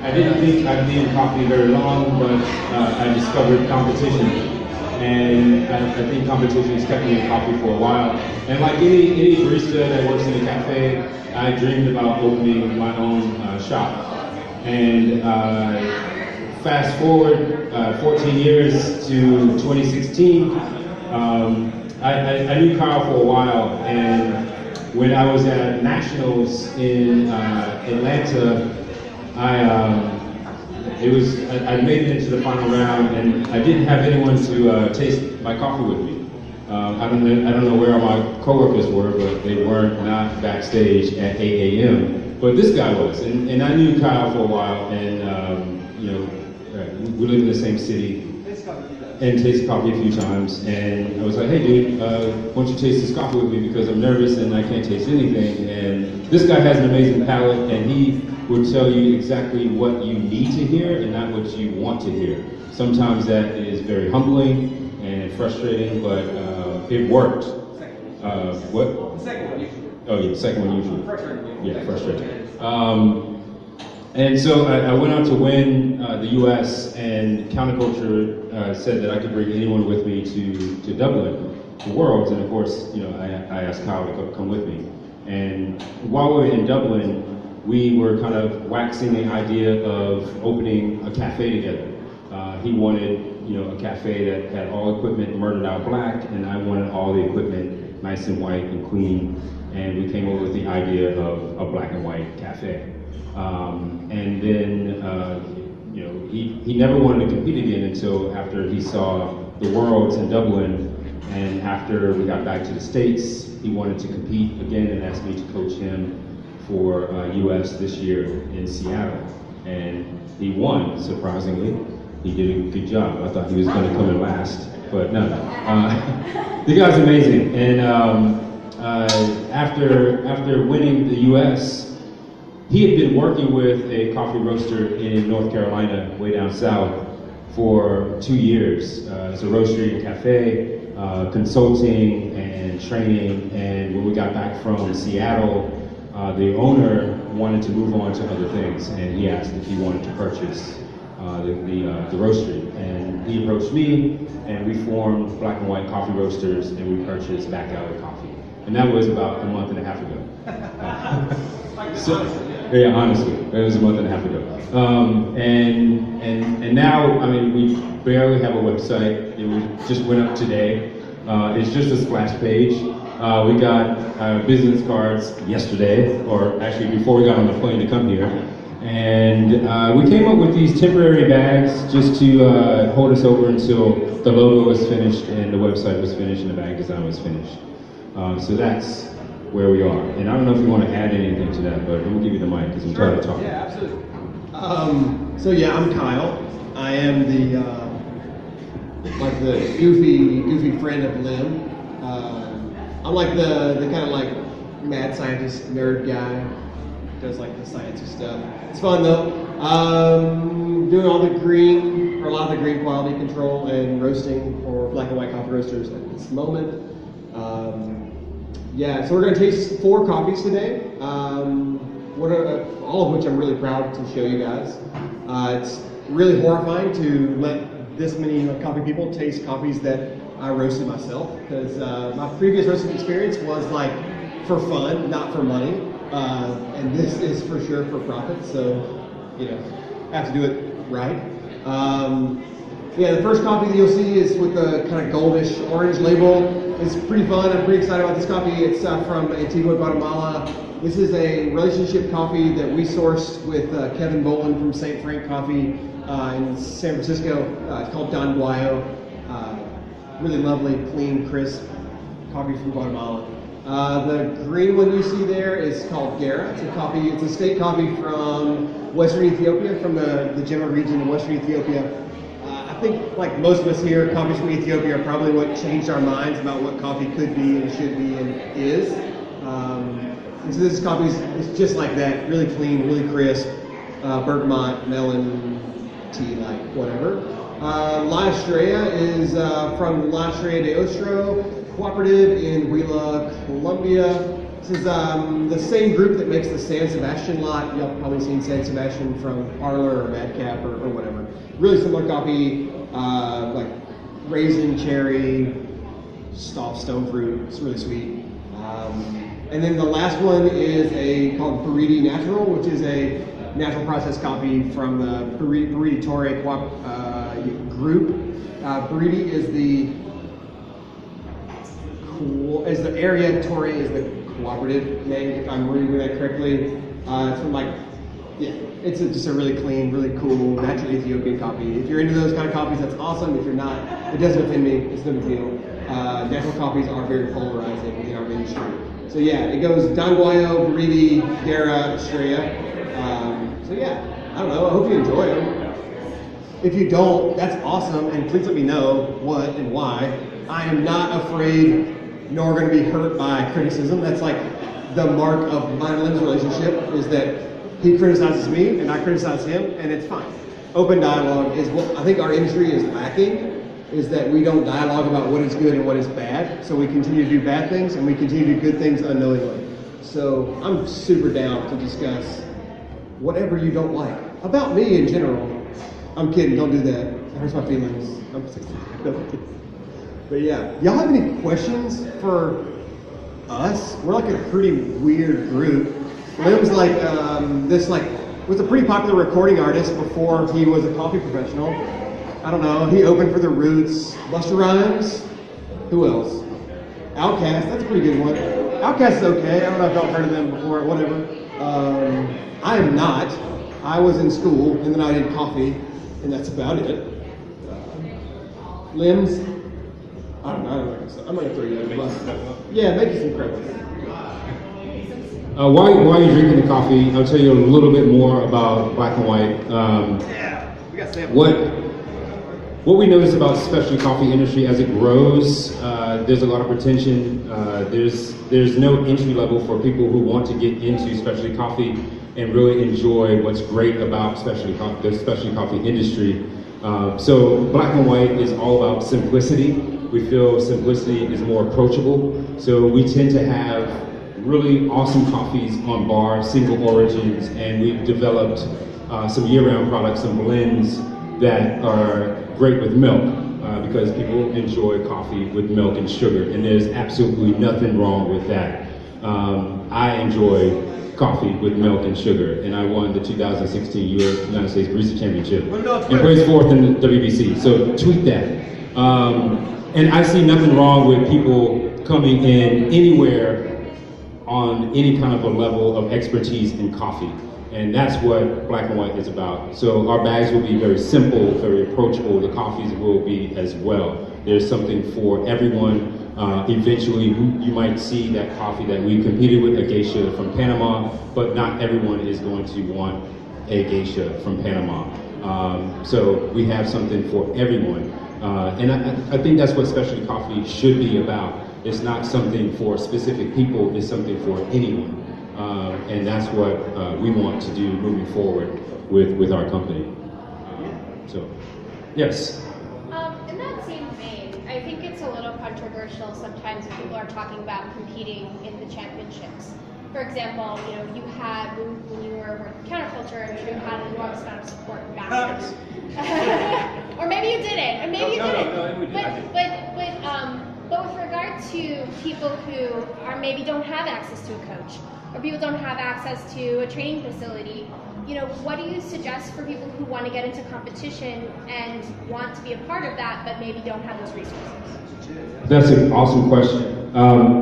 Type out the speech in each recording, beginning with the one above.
I didn't think I'd be in coffee very long, but I discovered competition. And I think competition has kept me in coffee for a while. And like any barista that works in a cafe, I dreamed about opening my own shop. And fast forward 14 years to 2016, I knew Kyle for a while, and when I was at Nationals in Atlanta, I made it into the final round, and I didn't have anyone to taste my coffee with me. I don't know where all my coworkers were, but they weren't not backstage at 8 a.m. But this guy was, and I knew Kyle for a while, and we live in the same city, and tasted coffee a few times, and I was like, hey dude, why don't you taste this coffee with me, because I'm nervous and I can't taste anything. And this guy has an amazing palate, and he will tell you exactly what you need to hear and not what you want to hear. Sometimes that is very humbling and frustrating, but it worked. What? The second one usually. Oh yeah, the second one usually. Frustrating. Yeah, frustrating. And so I went on to win the U.S. and Counterculture said that I could bring anyone with me to Dublin, to Worlds, and of course, I asked Kyle to come with me. And while we were in Dublin, we were kind of waxing the idea of opening a cafe together. He wanted, a cafe that had all equipment murdered out black, and I wanted all the equipment nice and white and clean. And we came up with the idea of a black and white cafe. And then, he never wanted to compete again until after he saw the Worlds in Dublin. And after we got back to the States, he wanted to compete again and asked me to coach him for US this year in Seattle. And he won, surprisingly. He did a good job. I thought he was going to come in last, but no. The guy's amazing. And after winning the US, he had been working with a coffee roaster in North Carolina, way down south, for 2 years. It's a roastery and cafe, consulting and training. And when we got back from Seattle, the owner wanted to move on to other things, and he asked if he wanted to purchase the roastery. And he approached me, and we formed Black and White Coffee Roasters, and we purchased Back Alley Coffee. And that was about a month and a half ago. Yeah, honestly, it was a month and a half ago. And now, I mean, we barely have a website. It just went up today. It's just a splash page. We got business cards yesterday, or actually before we got on the plane to come here. And we came up with these temporary bags just to hold us over until the logo was finished and the website was finished and the bag design was finished. So that's where we are. And I don't know if you want to add anything to that, but I'm going to give you the mic because I'm tired of talking. Yeah, absolutely. I'm Kyle. I am the goofy friend of Lim. I'm like the kind of like mad scientist nerd guy. Does like the sciencey stuff. It's fun though. Doing all the green, or a lot of the green quality control and roasting for Black and White Coffee Roasters at this moment. So we're going to taste 4 coffees today. All of which I'm really proud to show you guys. It's really horrifying to let this many coffee people taste coffees that I roasted myself, because my previous roasting experience was like for fun, not for money. And this is for sure for profit, so I have to do it right. The first coffee that you'll see is with the kind of goldish orange label. It's pretty fun. I'm pretty excited about this coffee. It's from Antigua, Guatemala. This is a relationship coffee that we sourced with Kevin Boland from St. Frank Coffee in San Francisco. It's called Don Guayo. Really lovely, clean, crisp coffee from Guatemala. The green one you see there is called Gara. It's a state coffee from Western Ethiopia, from the Jemma region of Western Ethiopia. I think, like most of us here, coffees from Ethiopia are probably what changed our minds about what coffee could be and should be and is. And so this coffee is just like that, really clean, really crisp, bergamot, melon, tea, like whatever. La Estrella is from La Estrella de Ostro Cooperative in Huila, Colombia. This is the same group that makes the San Sebastian lot. Y'all probably seen San Sebastian from Parlor or Madcap or whatever. Really similar coffee, like raisin, cherry, stone fruit. It's really sweet. And then the last one is called Barista Natural, which is a natural processed coffee from the Barista Torre group. Barista is the area, Torre is the cooperative name, if I'm reading that correctly. It's from it's just a really clean, really cool, natural Ethiopian coffee. If you're into those kind of coffees, that's awesome. If you're not, it doesn't offend me. It's no big deal. Natural coffees are very polarizing in our industry. So yeah, it goes Dangwayo, Barista, Dara, Australia. So yeah, I don't know. I hope you enjoy them. If you don't, that's awesome, and please let me know what and why. I am not afraid nor going to be hurt by criticism. That's like the mark of mine and Lim's relationship, is that he criticizes me and I criticize him, and it's fine. Open dialogue is what I think our industry is lacking, is that we don't dialogue about what is good and what is bad. So we continue to do bad things and we continue to do good things unknowingly. So I'm super down to discuss whatever you don't like about me in general. I'm kidding, don't do that. It hurts my feelings. But yeah, y'all have any questions for us? We're like a pretty weird group. Lim's was a pretty popular recording artist before he was a coffee professional. I don't know, he opened for The Roots, Busta Rhymes, who else? Outkast, that's a pretty good one. Outkast is okay, I don't know if y'all heard of them before, whatever. I am not. I was in school, and then I did coffee, and that's about it. Lim's, I don't know, I'm gonna throw you under the bus. Yeah, make you some credits. While you're drinking the coffee, I'll tell you a little bit more about Black and White. We got samples. What we notice about the specialty coffee industry as it grows, there's a lot of pretension. There's no entry level for people who want to get into specialty coffee and really enjoy what's great about the specialty coffee industry. So Black and White is all about simplicity. We feel simplicity is more approachable. So we tend to have really awesome coffees on bar, single origins, and we've developed some year-round products, some blends that are great with milk because people enjoy coffee with milk and sugar, and there's absolutely nothing wrong with that. I enjoy coffee with milk and sugar, and I won the 2016 United States Barista Championship and placed fourth in the WBC, so tweet that. And I see nothing wrong with people coming in anywhere on any kind of a level of expertise in coffee. And that's what Black and White is about. So our bags will be very simple, very approachable. The coffees will be as well. There's something for everyone. Eventually, you might see that coffee that we competed with, a geisha from Panama, but not everyone is going to want a geisha from Panama. So we have something for everyone. And I think that's what specialty coffee should be about. It's not something for specific people, it's something for anyone. And that's what we want to do moving forward with our company. So, yes? In that same vein, I think it's a little controversial sometimes when people are talking about competing in the championships. For example, you had, when you were working counterculture, you had an enormous amount of support and backing. Or maybe you didn't, and maybe you didn't. But with regard to people who maybe don't have access to a coach, or people don't have access to a training facility, what do you suggest for people who want to get into competition and want to be a part of that, but maybe don't have those resources? That's an awesome question.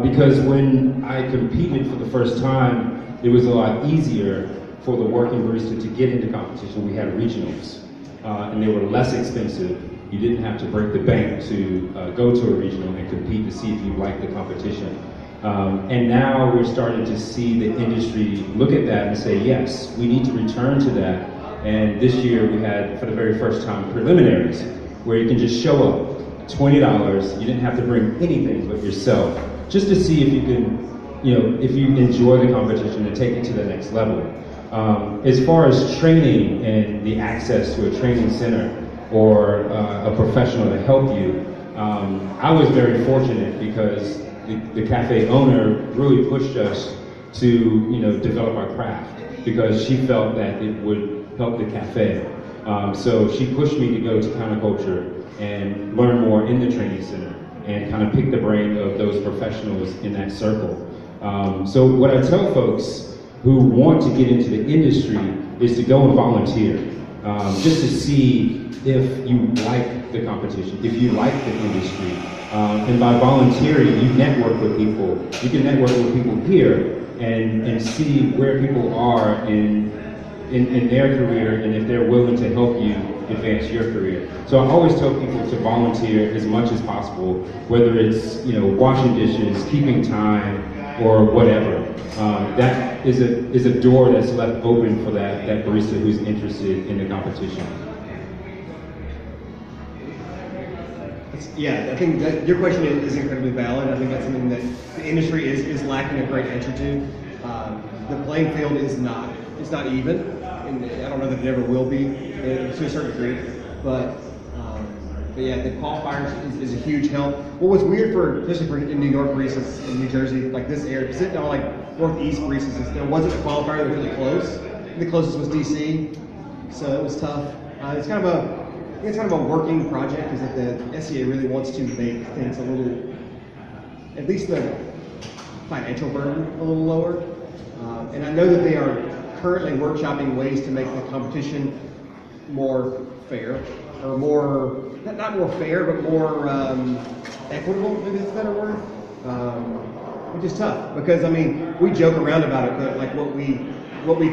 Because when I competed for the first time, it was a lot easier for the working barista to get into competition. We had regionals, and they were less expensive. You didn't have to break the bank to go to a regional and compete to see if you liked the competition. And now we're starting to see the industry look at that and say, yes, we need to return to that. And this year we had, for the very first time, preliminaries, where you can just show up, $20, you didn't have to bring anything but yourself, just to see if you can, if you enjoy the competition and take it to the next level. As far as training and the access to a training center or a professional to help you, I was very fortunate because the cafe owner really pushed us to, you know, develop our craft because she felt that it would help the cafe. So she pushed me to go to counterculture and learn more in the training center and kind of pick the brain of those professionals in that circle. So what I tell folks who want to get into the industry is to go and volunteer, just to see if you like the competition, if you like the industry. And by volunteering, you network with people. You can network with people here and see where people are in their career and if they're willing to help you advance your career. So I always tell people to volunteer as much as possible, whether it's, you know, washing dishes, keeping time, or whatever. That is a door that's left open for that barista who's interested in the competition. Yeah, I think that your question is incredibly valid. I think that's something that the industry is lacking a great answer to. The playing field is not, it's not even, and I don't know that it ever will be to a certain degree, but yeah, the qualifiers is a huge help. What was weird especially for in New York baristas, in New Jersey, like this area, sitting on like Northeast baristas, there wasn't a qualifier that was really close. The closest was DC, so it was tough. It's kind of a working project, is that the SCA really wants to make things a little, at least the financial burden a little lower. And I know that they are currently workshopping ways to make the competition more fair, or more, not more fair, but more equitable, maybe that's a better word. Which is tough, because I mean, we joke around about it, but like what we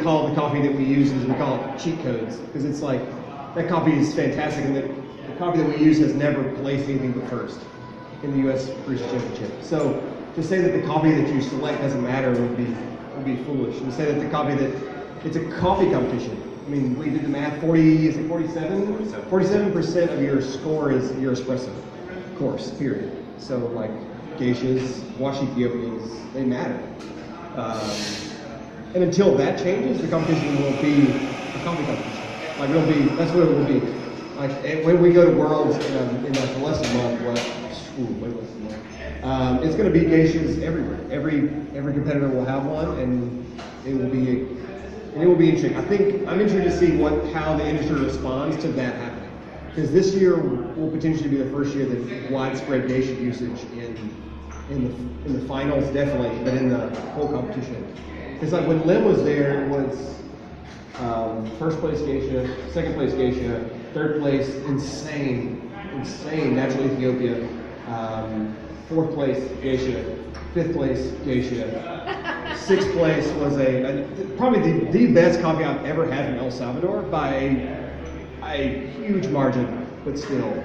call the coffee that we use is we call it cheat codes, because it's like, that coffee is fantastic, and the coffee that we use has never placed anything but first in the U.S. Barista Championship. So to say that the coffee that you select doesn't matter would be foolish. And to say that the coffee it's a coffee competition. I mean, we did the math. 47% of your score is your espresso course. Period. So like geishas, wash Ethiopians, they matter. And until that changes, the competition will be a coffee competition. Like it'll be, that's what it will be. Like when we go to Worlds in like less than a month, way less than a month, it's going to be geishas everywhere. Every competitor will have one, and it will be interesting. I think I'm interested to see how the industry responds to that happening, because this year will potentially be the first year that widespread geisha usage in the finals definitely, but in the whole competition. Because like when Lim was there, it was first place geisha, second place geisha, third place insane natural Ethiopia, fourth place geisha, fifth place geisha, sixth place was probably the best coffee I've ever had from El Salvador by a huge margin, but still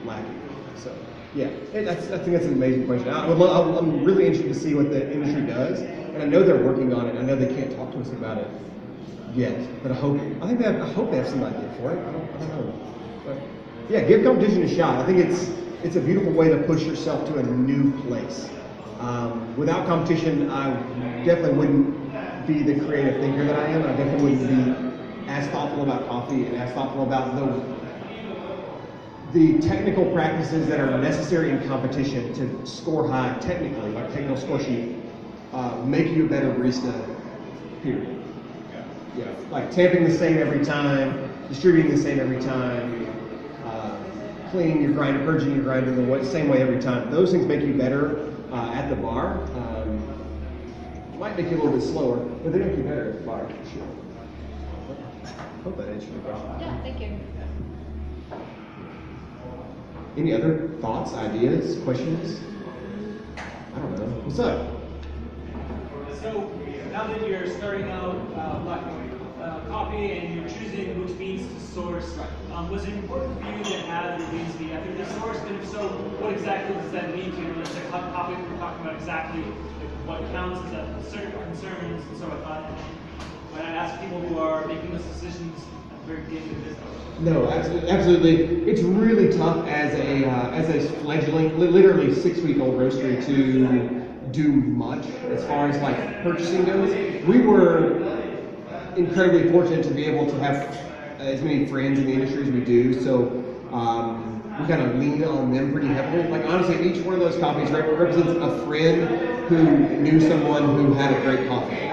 lacking. So yeah, I think that's an amazing question. I'm really interested to see what the industry does, and I know they're working on it. I know they can't talk to us about it yet, but I hope they have some idea for it. I don't know. But yeah, give competition a shot. I think it's a beautiful way to push yourself to a new place. Without competition, I definitely wouldn't be the creative thinker that I am. I definitely wouldn't be as thoughtful about coffee and as thoughtful about the technical practices that are necessary in competition to score high technically, like technical score sheet, make you a better barista, period. Yeah, like tamping the same every time, distributing the same every time, cleaning your grinder, purging your grinder the same way every time. Those things make you better at the bar. Might make you a little bit slower, but they make you better at the bar, for sure. I hope that answered your question. Yeah, thank you. Any other thoughts, ideas, questions? I don't know. What's up? So now that you're starting out black coffee and you're choosing which beans to source, was it important for you to have the beans be ethically sourced? And if so, what exactly does that mean to you? When it's a coffee, we're talking about exactly what counts as certain concerns. And so I thought, when I ask people who are making those decisions at the very beginning of this. No, absolutely. It's really tough as a fledgling, literally 6-week-old roastery to do much as far as like purchasing goes. We were incredibly fortunate to be able to have as many friends in the industry as we do. So we kind of lean on them pretty heavily. Like honestly, each one of those coffees represents a friend who knew someone who had a great coffee.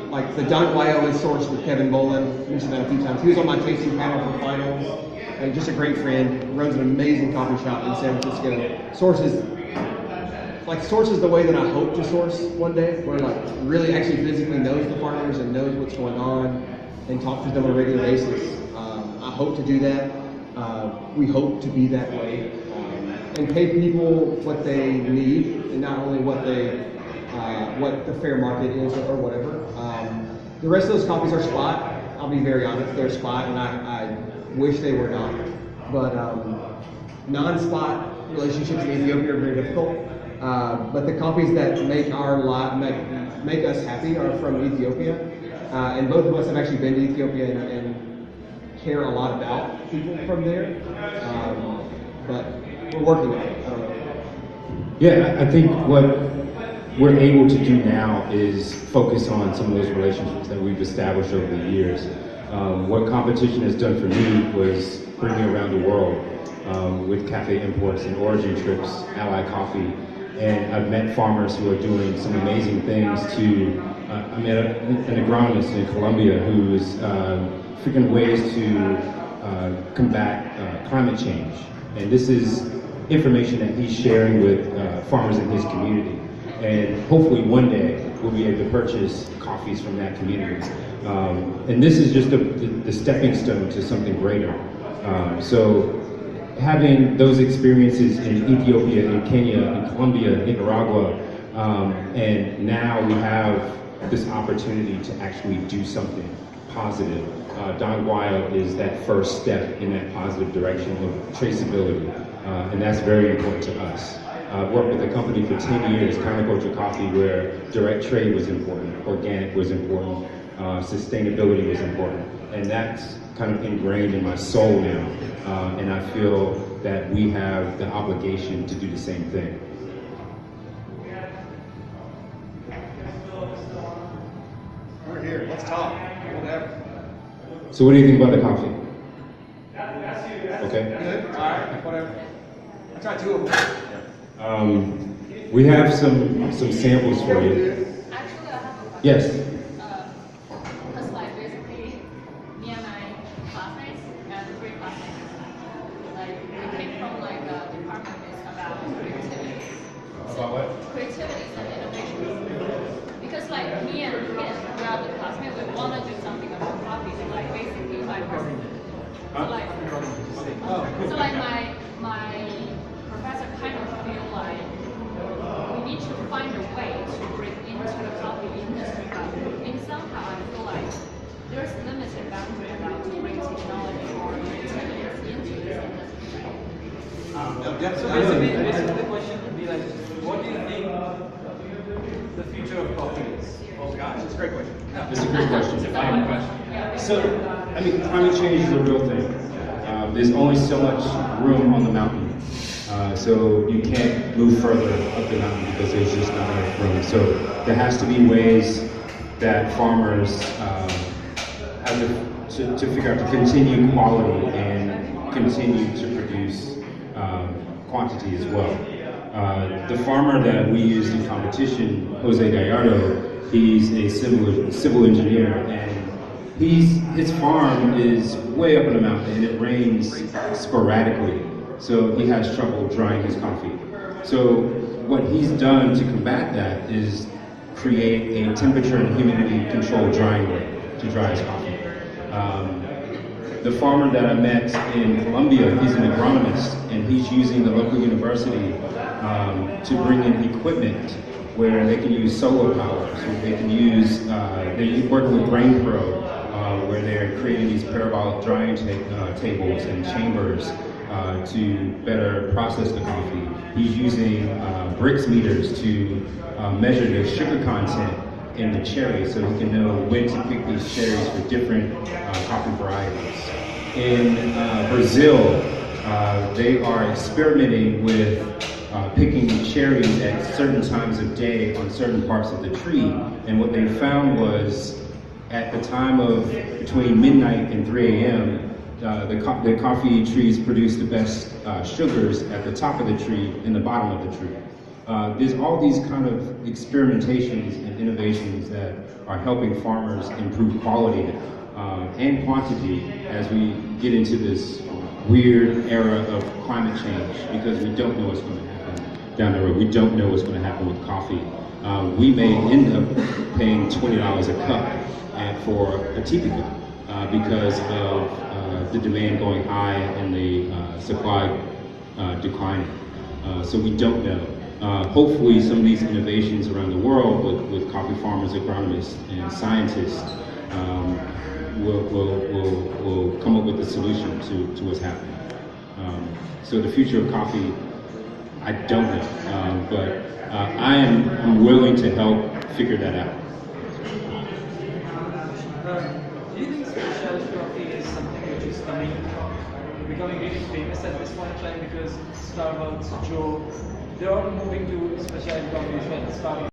Like the Don Guayo is sourced with Kevin Bolin. I mentioned that a few times. He was on my tasting panel for finals. And just a great friend. Runs an amazing coffee shop in San Francisco. Sources the way that I hope to source one day, where like really actually physically knows the farmers and knows what's going on and talks to them on a regular basis. I hope to do that. We hope to be that way and pay people what they need and not only what the fair market is or whatever. The rest of those coffees are spot. I'll be very honest, they're spot, and I wish they were not. But non-spot relationships in Ethiopia are very difficult. But the coffees that make us happy are from Ethiopia, and both of us have actually been to Ethiopia and care a lot about people from there. But we're working on it. I don't know. Yeah, I think what we're able to do now is focus on some of those relationships that we've established over the years. What competition has done for me was bring me around the world with cafe imports and origin trips, Ally Coffee, and I've met farmers who are doing some amazing things I met an agronomist in Colombia who is figuring ways to combat climate change. And this is information that he's sharing with farmers in his community. And hopefully one day we'll be able to purchase coffees from that community. And this is just the stepping stone to something greater. So having those experiences in Ethiopia, in Kenya, in Colombia, Nicaragua, and now we have this opportunity to actually do something positive. Don Guayo is that first step in that positive direction of traceability, and that's very important to us. I've worked with a company for 10 years, Counterculture Coffee, where direct trade was important, organic was important, sustainability was important, and that's kind of ingrained in my soul now, and I feel that we have the obligation to do the same thing. We're here. Let's talk. Whatever. So what do you think about the coffee? Okay. Good. All right. Whatever. I tried two of them. We have some samples for you. Actually, I have a question. Yes. Because like basically, me and my classmates and three classmates, like we came from like a department that's about creativity. About what? Creativity and innovation. Because like me and him, we are the classmates, we want to do something about coffee, so like basically my person. So like my professor kind of feel like we need to find a way to break into the coffee industry, but in somehow I feel like there's limited boundary about to bring technology or creativity into this industry. So basically the question would be like, what do you think the future of coffee is? Oh gosh, that's a great question. It's a great question. It's a fine question. So, I mean, climate change is a real thing. There's only so much room on the mountain. So you can't move further up the mountain because there's just not enough room. So there has to be ways that farmers have to figure out to continue quality and continue to produce quantity as well. The farmer that we used in competition, Jose Gallardo, he's a civil engineer, and his farm is way up in the mountain and it rains sporadically. So he has trouble drying his coffee. So what he's done to combat that is create a temperature and humidity controlled drying rate to dry his coffee. The farmer that I met in Colombia, he's an agronomist, and he's using the local university to bring in equipment where they can use solar power. So they can use, they're working with Grain Pro, where they're creating these parabolic drying tables and chambers to better process the coffee. He's using Brix meters to measure the sugar content in the cherries so he can know when to pick these cherries for different coffee varieties. In Brazil, they are experimenting with picking cherries at certain times of day on certain parts of the tree, and what they found was at the time of between midnight and 3 a.m., the coffee trees produce the best sugars at the top of the tree and the bottom of the tree. There's all these kind of experimentations and innovations that are helping farmers improve quality and quantity as we get into this weird era of climate change, because we don't know what's going to happen down the road. We don't know what's going to happen with coffee. We may end up paying $20 a cup for a teepee cup because of the demand going high and the supply declining. So we don't know. Hopefully some of these innovations around the world with coffee farmers, agronomists, and scientists will come up with a solution to what's happening. So the future of coffee, I don't know, but I'm willing to help figure that out. Do you think specialty coffee is something which is becoming really famous at this point in time, because Starbucks, Joe, they're all moving to specialty coffee as well?